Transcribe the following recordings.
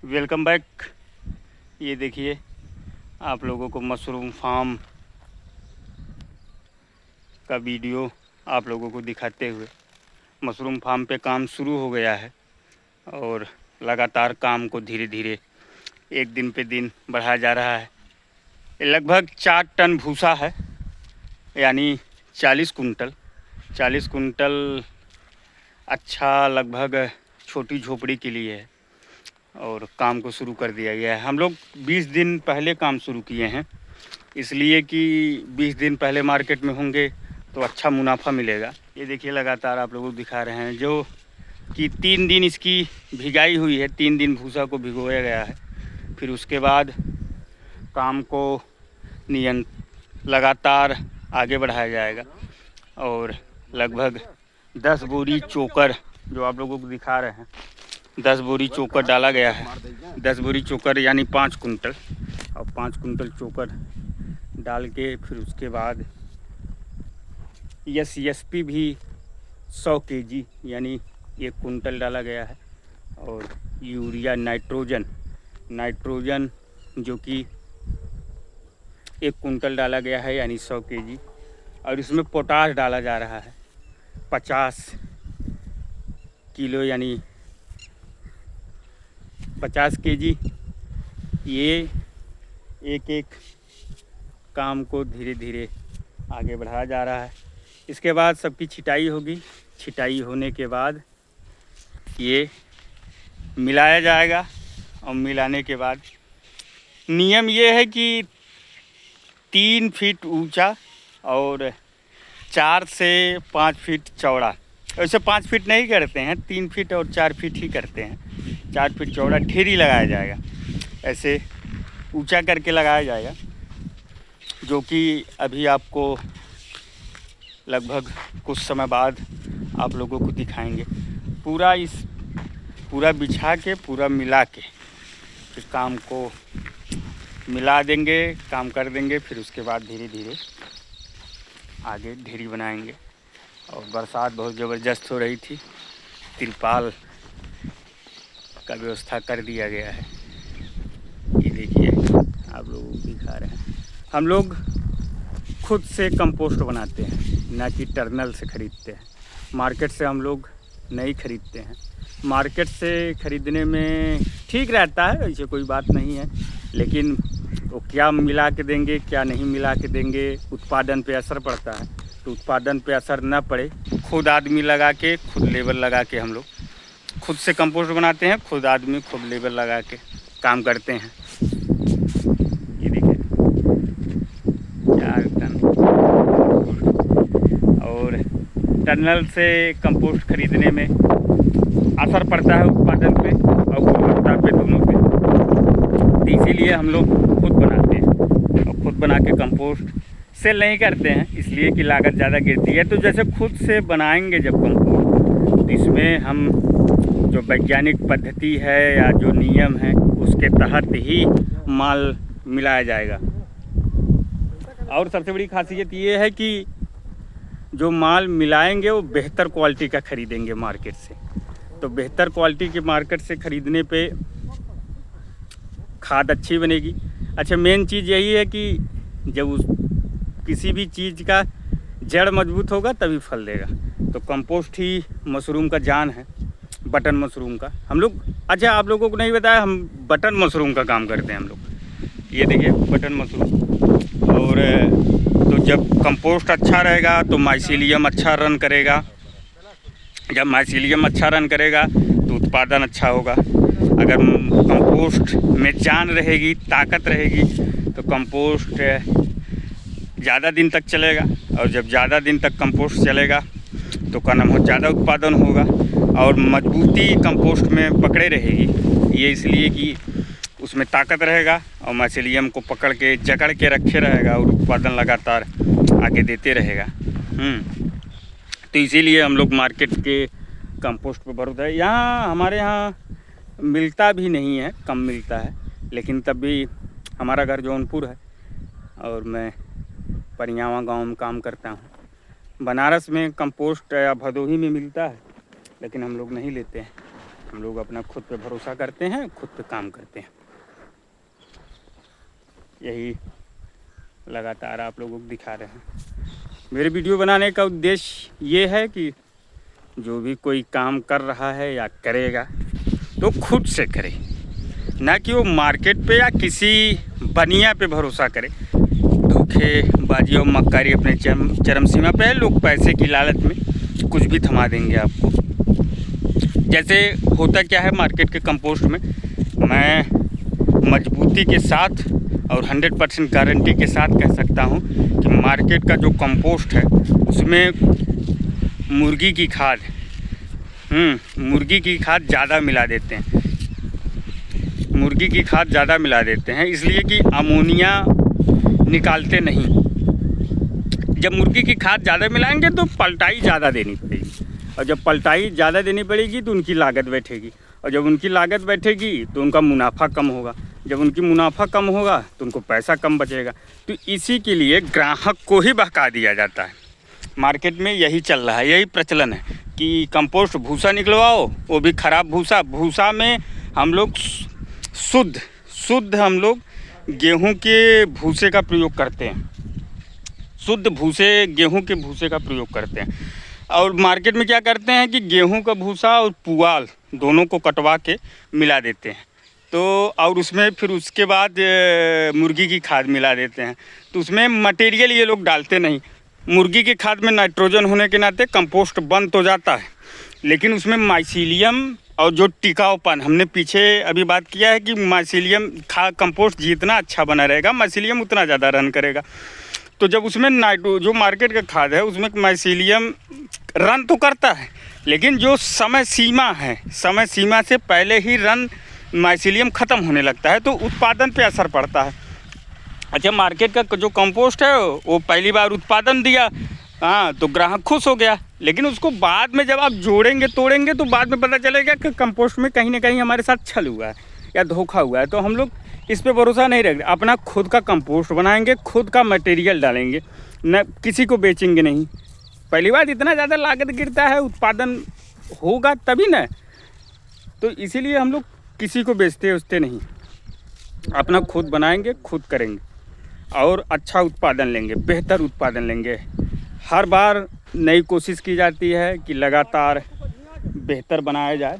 Welcome back. ये देखिए आप लोगों को मशरूम फार्म का वीडियो आप लोगों को दिखाते हुए। मशरूम फार्म पे काम शुरू हो गया है और लगातार काम को धीरे धीरे एक दिन पे दिन बढ़ाया जा रहा है। लगभग 4 टन भूसा है, यानी 40 कुंटल। 40 कुंटल अच्छा लगभग छोटी झोपड़ी के लिए है और काम को शुरू कर दिया गया है। हम लोग 20 दिन पहले काम शुरू किए हैं, इसलिए कि 20 दिन पहले मार्केट में होंगे तो अच्छा मुनाफा मिलेगा। ये देखिए लगातार आप लोगों को दिखा रहे हैं जो कि 3 दिन इसकी भिगाई हुई है। 3 दिन भूसा को भिगोया गया है, फिर उसके बाद काम को लगातार आगे बढ़ाया जाएगा और लगभग 10 बोरी चोकर जो आप लोगों को दिखा रहे हैं, 10 बोरी चोकर डाला गया है। 10 बोरी चोकर यानी 5 कुंटल, और 5 कुंटल चोकर डाल के फिर उसके बाद SSP भी 100 kg यानी 1 कुंटल डाला गया है। और यूरिया नाइट्रोजन जो कि 1 कुंटल डाला गया है यानी 100 kg। और इसमें पोटाश डाला जा रहा है 50 किलो यानी 50 kg। ये एक एक काम को धीरे धीरे आगे बढ़ाया जा रहा है। इसके बाद सबकी छिटाई होगी। छिटाई होने के बाद ये मिलाया जाएगा और मिलाने के बाद नियम ये है कि 3 फीट ऊंचा और 4 से 5 फीट चौड़ा। वैसे 5 फीट नहीं करते हैं, 3 फीट और 4 फीट ही करते हैं। 4 फीट चौड़ा ढेरी लगाया जाएगा, ऐसे ऊंचा करके लगाया जाएगा, जो कि अभी आपको लगभग कुछ समय बाद आप लोगों को दिखाएंगे। पूरा बिछा के पूरा मिला के फिर काम को मिला देंगे, काम कर देंगे। फिर उसके बाद धीरे धीरे आगे ढेरी बनाएंगे। और बरसात बहुत ज़बरदस्त हो रही थी, तिरपाल का व्यवस्था कर दिया गया है। ये देखिए आप लोग दिखा रहे हैं। हम लोग खुद से कंपोस्ट बनाते हैं, ना कि टर्नल से ख़रीदते हैं। मार्केट से हम लोग नहीं ख़रीदते हैं। मार्केट से ख़रीदने में ठीक रहता है, ऐसे कोई बात नहीं है, लेकिन वो क्या मिला के देंगे क्या नहीं मिला के देंगे, उत्पादन पे असर पड़ता है। तो उत्पादन पे असर ना पड़े, खुद आदमी लगा के, खुद लेबर लगा के हम लोग खुद से कंपोस्ट बनाते हैं। खुद आदमी खुद लेबर लगा के काम करते हैं। ये देखिए 4 टन। और टर्नल से कंपोस्ट खरीदने में असर पड़ता है उत्पादन पे और गुणवत्ता पे, दोनों पे। तो इसीलिए हम लोग खुद बनाते हैं और खुद बना के कंपोस्ट सेल नहीं करते हैं, इसलिए कि लागत ज़्यादा गिरती है। तो जैसे खुद से बनाएंगे जब कंपोस्ट, तो इसमें हम जो वैज्ञानिक पद्धति है या जो नियम है उसके तहत ही माल मिलाया जाएगा। और सबसे बड़ी खासियत ये है कि जो माल मिलाएंगे वो बेहतर क्वालिटी का ख़रीदेंगे मार्केट से। तो बेहतर क्वालिटी के मार्केट से ख़रीदने पे खाद अच्छी बनेगी। अच्छा, मेन चीज़ यही है कि जब किसी भी चीज़ का जड़ मजबूत होगा तभी फल देगा। तो कंपोस्ट ही मशरूम का जान है, बटन मशरूम का। हम लोग, अच्छा आप लोगों को नहीं बताया, हम बटन मशरूम का काम करते हैं हम लोग। ये देखिए बटन मशरूम। और तो जब कंपोस्ट अच्छा रहेगा तो माइसीलियम अच्छा रन करेगा। जब माइसीलियम अच्छा रन करेगा तो उत्पादन अच्छा होगा। अगर कंपोस्ट में जान रहेगी, ताकत रहेगी, तो कंपोस्ट ज़्यादा दिन तक चलेगा। और जब ज़्यादा दिन तक कंपोस्ट चलेगा तो क्या नाम हो, ज़्यादा उत्पादन होगा और मजबूती कंपोस्ट में पकड़े रहेगी। ये इसलिए कि उसमें ताकत रहेगा और माइसीलियम को पकड़ के जकड़ के रखे रहेगा और उत्पादन लगातार आगे देते रहेगा। तो इसीलिए हम लोग मार्केट के कंपोस्ट पे भरोसा है। यहाँ हमारे यहाँ मिलता भी नहीं है, कम मिलता है, लेकिन तब भी हमारा घर जौनपुर है और मैं परियावा गांव में काम करता हूँ। बनारस में कंपोस्ट या भदोही में मिलता है, लेकिन हम लोग नहीं लेते हैं। हम लोग अपना खुद पे भरोसा करते हैं, खुद पे काम करते हैं। यही लगातार आप लोगों को दिखा रहे हैं। मेरे वीडियो बनाने का उद्देश्य ये है कि जो भी कोई काम कर रहा है या करेगा तो खुद से करे, ना कि वो मार्केट पे या किसी बनिया पे भरोसा करे। धोखेबाजी और मक्कारी अपने चरम सीमा पे है। लोग पैसे की लालच में कुछ भी थमा देंगे आपको। जैसे होता क्या है मार्केट के कंपोस्ट में, मैं मजबूती के साथ और 100% गारंटी के साथ कह सकता हूँ कि मार्केट का जो कंपोस्ट है उसमें मुर्गी की खाद ज़्यादा मिला देते हैं। मुर्गी की खाद ज़्यादा मिला देते हैं इसलिए कि अमोनिया निकालते नहीं। जब मुर्गी की खाद ज़्यादा मिलाएंगे तो पलटाई ज़्यादा देनी पड़ेगी, और जब पलटाई ज़्यादा देनी पड़ेगी तो उनकी लागत बैठेगी, और जब उनकी लागत बैठेगी तो उनका मुनाफा कम होगा। जब उनकी मुनाफा कम होगा तो उनको पैसा कम बचेगा। तो इसी के लिए ग्राहक को ही बहका दिया जाता है। मार्केट में यही चल रहा है, यही प्रचलन है कि कंपोस्ट भूसा निकलवाओ, वो भी ख़राब भूसा। भूसा में हम लोग शुद्ध हम लोग गेहूं के भूसे का प्रयोग करते हैं। शुद्ध भूसे, गेहूं के भूसे का प्रयोग करते हैं। और मार्केट में क्या करते हैं कि गेहूं का भूसा और पुआल दोनों को कटवा के मिला देते हैं। तो और उसमें फिर उसके बाद मुर्गी की खाद मिला देते हैं। तो उसमें मटेरियल ये लोग डालते नहीं। मुर्गी की खाद में नाइट्रोजन होने के नाते कंपोस्ट बन तो जाता है, लेकिन उसमें माइसीलियम और जो टिकाऊपन, हमने पीछे अभी बात किया है कि माइसीलियम कंपोस्ट जितना अच्छा बना रहेगा माइसीलियम उतना ज़्यादा रन करेगा। तो जब उसमें जो मार्केट का खाद है उसमें माइसीलियम रन तो करता है, लेकिन जो समय सीमा है, समय सीमा से पहले ही रन माइसीलियम ख़त्म होने लगता है, तो उत्पादन पे असर पड़ता है। अच्छा, मार्केट का जो कंपोस्ट है वो पहली बार उत्पादन दिया, हाँ, तो ग्राहक खुश हो गया, लेकिन उसको बाद में जब आप जोड़ेंगे तोड़ेंगे तो बाद में पता चलेगा कि कंपोस्ट में कहीं ना कहीं हमारे साथ छल हुआ है या धोखा हुआ है। तो हम लोग इस पे भरोसा नहीं रखते। अपना खुद का कंपोस्ट बनाएंगे, खुद का मटेरियल डालेंगे, न किसी को बेचेंगे नहीं। पहली बार इतना ज़्यादा लागत गिरता है, उत्पादन होगा तभी ना। तो इसीलिए हम लोग किसी को बेचते नहीं, अपना खुद बनाएंगे, खुद करेंगे और अच्छा उत्पादन लेंगे, बेहतर उत्पादन लेंगे। हर बार नई कोशिश की जाती है कि लगातार बेहतर बनाया जाए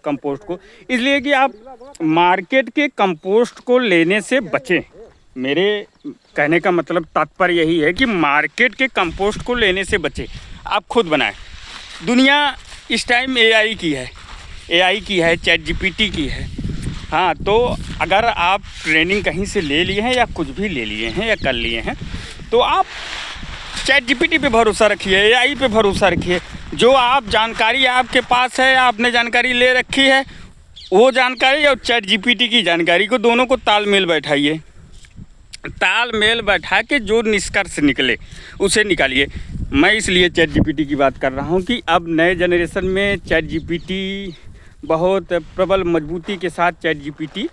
कंपोस्ट को, इसलिए कि आप मार्केट के कंपोस्ट को लेने से बचें। मेरे कहने का मतलब तात्पर्य यही है कि मार्केट के कंपोस्ट को लेने से बचें, आप खुद बनाएं। दुनिया इस टाइम एआई की है, चैट जीपीटी की है। हाँ, तो अगर आप ट्रेनिंग कहीं से ले लिए हैं या कुछ भी ले लिए हैं या कर लिए हैं तो आप चैट जीपीटी पे भरोसा रखिए, एआई पे भरोसा रखिए। जो आप जानकारी आपके पास है, आपने जानकारी ले रखी है, वो जानकारी और चैट जीपीटी की जानकारी को दोनों को तालमेल बैठाइए। तालमेल बैठा के जो निष्कर्ष निकले उसे निकालिए। मैं इसलिए चैट जीपीटी की बात कर रहा हूँ कि अब नए जनरेशन में चैट जीपीटी बहुत प्रबल मजबूती के साथ चैट जीपीटी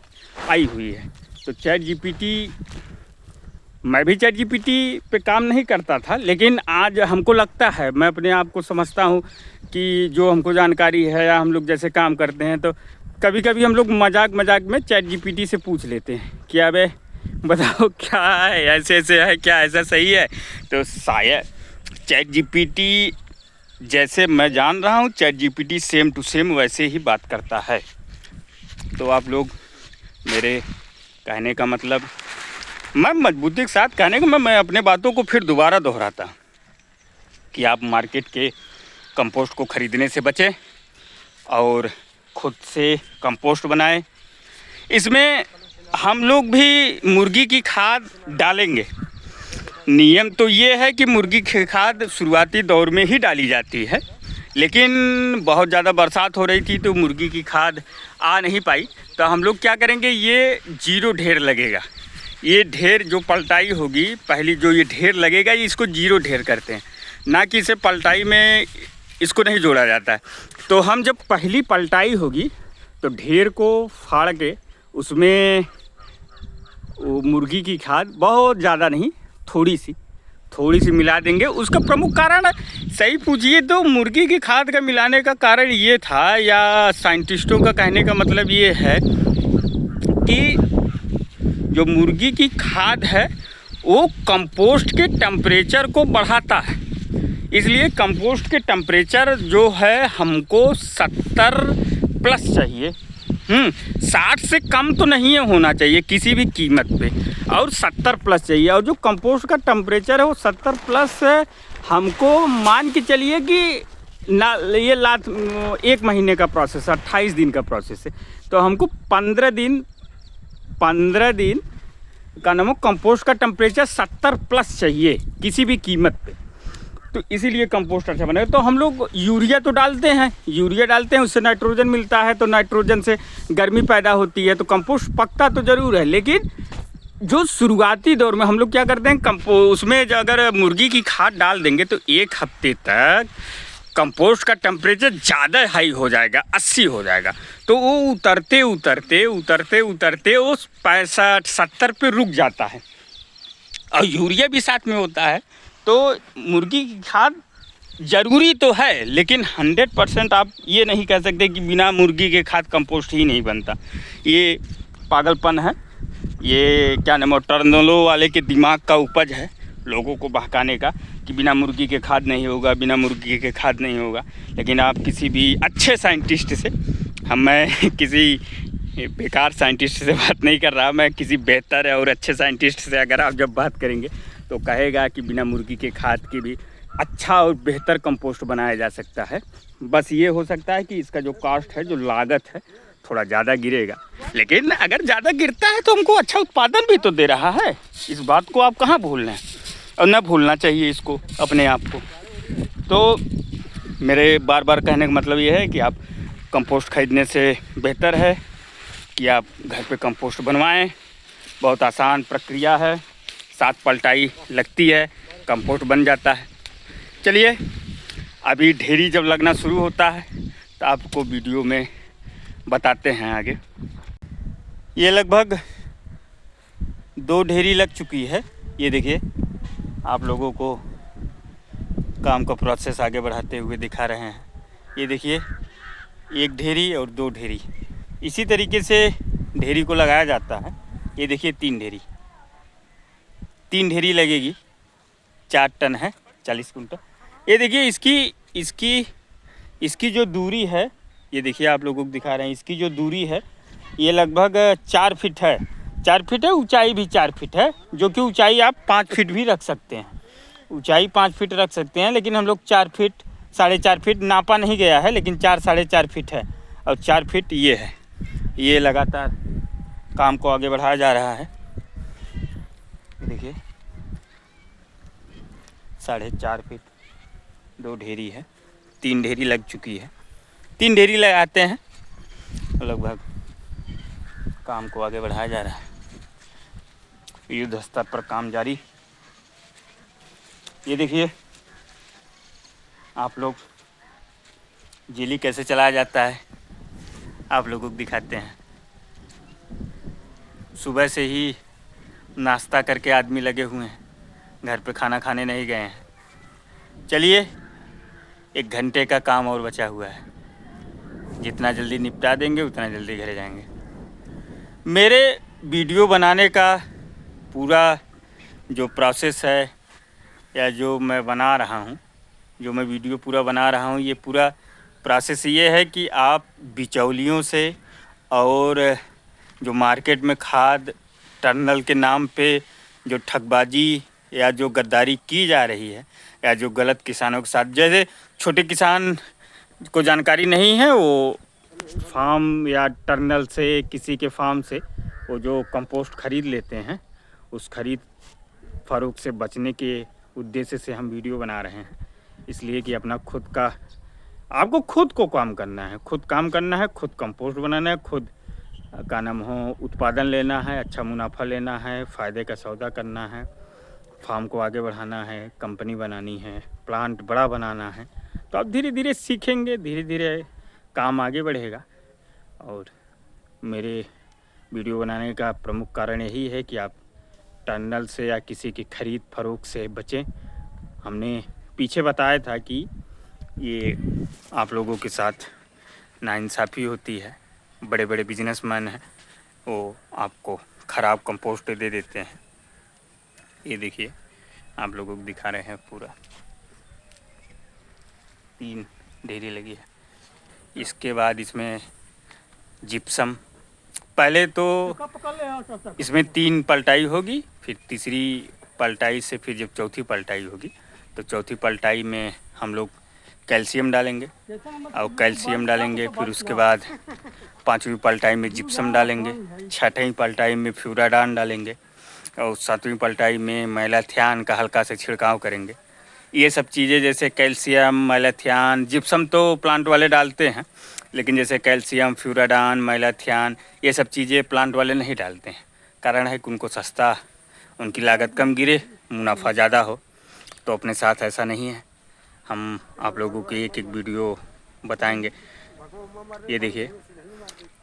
आई हुई है। तो चैट जीपीटी, मैं भी चैट जीपीटी पे काम नहीं करता था, लेकिन आज हमको लगता है, मैं अपने आप को समझता हूँ कि जो हमको जानकारी है या हम लोग जैसे काम करते हैं तो कभी कभी हम लोग मजाक में चैट जीपीटी से पूछ लेते हैं कि अबे बताओ क्या है, ऐसे है क्या, ऐसा सही है? तो शायद चैट जीपीटी जैसे मैं जान रहा हूँ, chat GPT same to same वैसे ही बात करता है। तो आप लोग, मेरे कहने का मतलब, मैं मजबूती के साथ कहने को मैं अपने बातों को फिर दोबारा दोहराता कि आप मार्केट के कंपोस्ट को ख़रीदने से बचें और खुद से कंपोस्ट बनाएं। इसमें हम लोग भी मुर्गी की खाद डालेंगे। नियम तो ये है कि मुर्गी की खाद शुरुआती दौर में ही डाली जाती है, लेकिन बहुत ज़्यादा बरसात हो रही थी तो मुर्गी की खाद आ नहीं पाई। तो हम लोग क्या करेंगे, ये जीरो ढेर लगेगा, ये ढेर जो पलटाई होगी पहली, जो ये ढेर लगेगा, ये इसको जीरो ढेर करते हैं, ना कि इसे पलटाई में इसको नहीं जोड़ा जाता है। तो हम जब पहली पलटाई होगी तो ढेर को फाड़ के उसमें वो मुर्गी की खाद, बहुत ज़्यादा नहीं, थोड़ी सी मिला देंगे। उसका प्रमुख कारण सही पूछिए तो मुर्गी की खाद का मिलाने का कारण ये था, या साइंटिस्टों का कहने का मतलब ये है कि जो मुर्गी की खाद है वो कंपोस्ट के टेम्परेचर को बढ़ाता है। इसलिए कंपोस्ट के टेम्परेचर जो है हमको 70 प्लस चाहिए। 60 से कम तो नहीं होना चाहिए किसी भी कीमत पे, और 70 प्लस चाहिए। और जो कंपोस्ट का टेम्परेचर है वो 70 प्लस है। हमको मान के चलिए कि ना ये 1 महीने का प्रोसेस है, 28 दिन का प्रोसेस है, तो हमको 15 दिन का नाम कंपोस्ट का टेम्परेचर 70 प्लस चाहिए किसी भी कीमत पे। तो इसीलिए कंपोस्ट अच्छा बनेगा। तो हम लोग यूरिया तो डालते हैं, उससे नाइट्रोजन मिलता है, तो नाइट्रोजन से गर्मी पैदा होती है, तो कंपोस्ट पकता तो ज़रूर है। लेकिन जो शुरुआती दौर में हम लोग क्या करते हैं, उसमें अगर मुर्गी की खाद डाल देंगे तो 1 हफ्ते तक कंपोस्ट का टेम्परेचर ज़्यादा हाई हो जाएगा, 80 हो जाएगा। तो वो उतरते वो 65-70 पे रुक जाता है। और यूरिया भी साथ में होता है। तो मुर्गी की खाद ज़रूरी तो है, लेकिन 100% आप ये नहीं कह सकते कि बिना मुर्गी के खाद कंपोस्ट ही नहीं बनता। ये पागलपन है, ये क्या नाम है, टर्नलो वाले के दिमाग का उपज है लोगों को बहकाने का कि बिना मुर्गी के खाद नहीं होगा, बिना मुर्गी के खाद नहीं होगा। लेकिन आप किसी भी अच्छे साइंटिस्ट से, मैं किसी बेकार साइंटिस्ट से बात नहीं कर रहा, मैं किसी बेहतर और अच्छे साइंटिस्ट से अगर आप जब बात करेंगे तो कहेगा कि बिना मुर्गी के खाद की भी अच्छा और बेहतर कंपोस्ट बनाया जा सकता है। बस ये हो सकता है कि इसका जो कॉस्ट है, जो लागत है, थोड़ा ज़्यादा गिरेगा। लेकिन अगर ज़्यादा गिरता है तो हमको अच्छा उत्पादन भी तो दे रहा है। इस बात को आप कहाँ भूल रहे हैं, और न भूलना चाहिए इसको अपने आप को। तो मेरे बार बार कहने का मतलब ये है कि आप कंपोस्ट खरीदने से बेहतर है कि आप घर पे कंपोस्ट बनवाएं। बहुत आसान प्रक्रिया है, 7 पलटाई लगती है, कंपोस्ट बन जाता है। चलिए, अभी ढेरी जब लगना शुरू होता है तो आपको वीडियो में बताते हैं आगे। ये लगभग 2 ढेरी लग चुकी है। ये देखिए, आप लोगों को काम का प्रोसेस आगे बढ़ाते हुए दिखा रहे हैं। ये देखिए, 1 ढेरी और 2 ढेरी, इसी तरीके से ढेरी को लगाया जाता है। ये देखिए 3 ढेरी लगेगी, 4 टन है, 40 कुंटल। ये देखिए इसकी जो दूरी है, ये देखिए आप लोगों को दिखा रहे हैं, इसकी जो दूरी है ये लगभग 4 फीट है। 4 फीट है, ऊंचाई भी 4 फीट है, जो कि ऊंचाई आप 5 फीट भी रख सकते हैं। ऊंचाई 5 फीट रख सकते हैं, लेकिन हम लोग 4 फीट, 4.5 फीट नापा नहीं गया है, लेकिन 4-4.5 फीट है। और 4 फीट ये है। ये लगातार काम को आगे बढ़ाया जा रहा है। देखिए 4.5 फीट 2 ढेरी है, 3 ढेरी लग चुकी है। 3 ढेरी लगाते हैं, लगभग काम को आगे बढ़ाया जा रहा है। युद्ध स्तर पर काम जारी। ये देखिए आप लोग, जेली कैसे चलाया जाता है आप लोगों को दिखाते हैं। सुबह से ही नाश्ता करके आदमी लगे हुए हैं, घर पे खाना खाने नहीं गए हैं। चलिए, 1 घंटे का काम और बचा हुआ है, जितना जल्दी निपटा देंगे उतना जल्दी घर जाएंगे। मेरे वीडियो बनाने का पूरा जो प्रोसेस है, या जो मैं बना रहा हूँ, जो मैं वीडियो पूरा बना रहा हूँ, ये पूरा प्रोसेस ये है कि आप बिचौलियों से और जो मार्केट में खाद टर्नल के नाम पे जो ठगबाजी या जो गद्दारी की जा रही है, या जो गलत किसानों के साथ, जैसे छोटे किसान को जानकारी नहीं है, वो फार्म या टर्नल से, किसी के फार्म से वो जो कंपोस्ट ख़रीद लेते हैं, उस खरीद फरोख्त से बचने के उद्देश्य से हम वीडियो बना रहे हैं। इसलिए कि अपना खुद का, आपको खुद को काम करना है, खुद काम करना है, खुद कंपोस्ट बनाना है, खुद का नाम हो उत्पादन लेना है, अच्छा मुनाफा लेना है, फ़ायदे का सौदा करना है, फार्म को आगे बढ़ाना है, कंपनी बनानी है, प्लांट बड़ा बनाना है। तो आप धीरे धीरे सीखेंगे, धीरे धीरे काम आगे बढ़ेगा। और मेरे वीडियो बनाने का प्रमुख कारण यही है कि आप टर्नल से या किसी की खरीद फरोख्त से बचें। हमने पीछे बताया था कि ये आप लोगों के साथ नाइंसाफ़ी होती है। बड़े बड़े बिजनेसमैन हैं, वो आपको ख़राब कंपोस्ट दे देते हैं। ये देखिए, आप लोगों को दिखा रहे हैं, पूरा 3 ढेरी लगी है। इसके बाद इसमें जिप्सम, पहले तो इसमें 3 पलटाई होगी, फिर तीसरी पलटाई से फिर जब चौथी पलटाई होगी तो चौथी पलटाई में हम लोग कैल्शियम डालेंगे, और कैल्शियम डालेंगे फिर उसके बाद 5वीं पलटाई में जिप्सम डालेंगे, 6वीं पलटाई में फ्यूराडान डालेंगे, और 7वीं पलटाई में मैलाथियान का हल्का से छिड़काव करेंगे। ये सब चीज़ें जैसे कैल्शियम, मैलाथियान, जिप्सम तो प्लांट वाले डालते हैं, लेकिन जैसे कैल्शियम, फ्यूराडान, मैलाथियान, ये सब चीज़ें प्लांट वाले नहीं डालते हैं। कारण है कि उनको सस्ता, उनकी लागत कम गिरे, मुनाफा ज़्यादा हो। तो अपने साथ ऐसा नहीं है, हम आप लोगों को एक एक वीडियो बताएंगे। ये देखिए,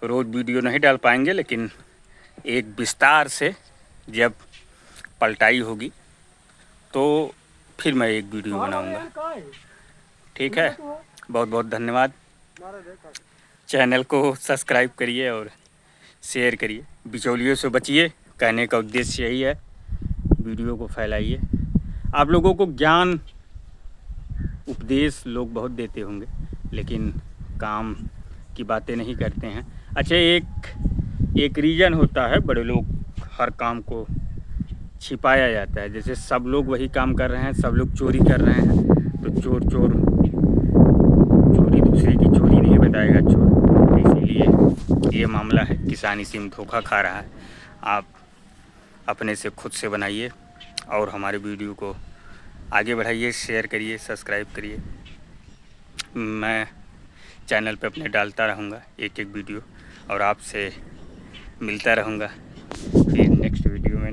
रोज़ वीडियो नहीं डाल पाएंगे, लेकिन एक विस्तार से जब पलटाई होगी तो फिर मैं एक वीडियो बनाऊंगा। ठीक है, बहुत बहुत धन्यवाद। चैनल को सब्सक्राइब करिए और शेयर करिए, बिचौलियों से बचिए। कहने का उद्देश्य यही है, वीडियो को फैलाइए। आप लोगों को ज्ञान उपदेश लोग बहुत देते होंगे, लेकिन काम की बातें नहीं करते हैं। अच्छा, एक रीज़न होता है, बड़े लोग हर काम को छिपाया जाता है। जैसे सब लोग वही काम कर रहे हैं, सब लोग चोरी कर रहे हैं, तो चोरी दूसरे की चोरी नहीं बताएगा चोर। इसीलिए ये मामला है, किसान इसी में धोखा खा रहा है। आप अपने से खुद से बनाइए और हमारे वीडियो को आगे बढ़ाइए, शेयर करिए, सब्सक्राइब करिए। मैं चैनल पे अपने डालता रहूँगा एक एक वीडियो, और आपसे मिलता रहूँगा फिर नेक्स्ट वीडियो में।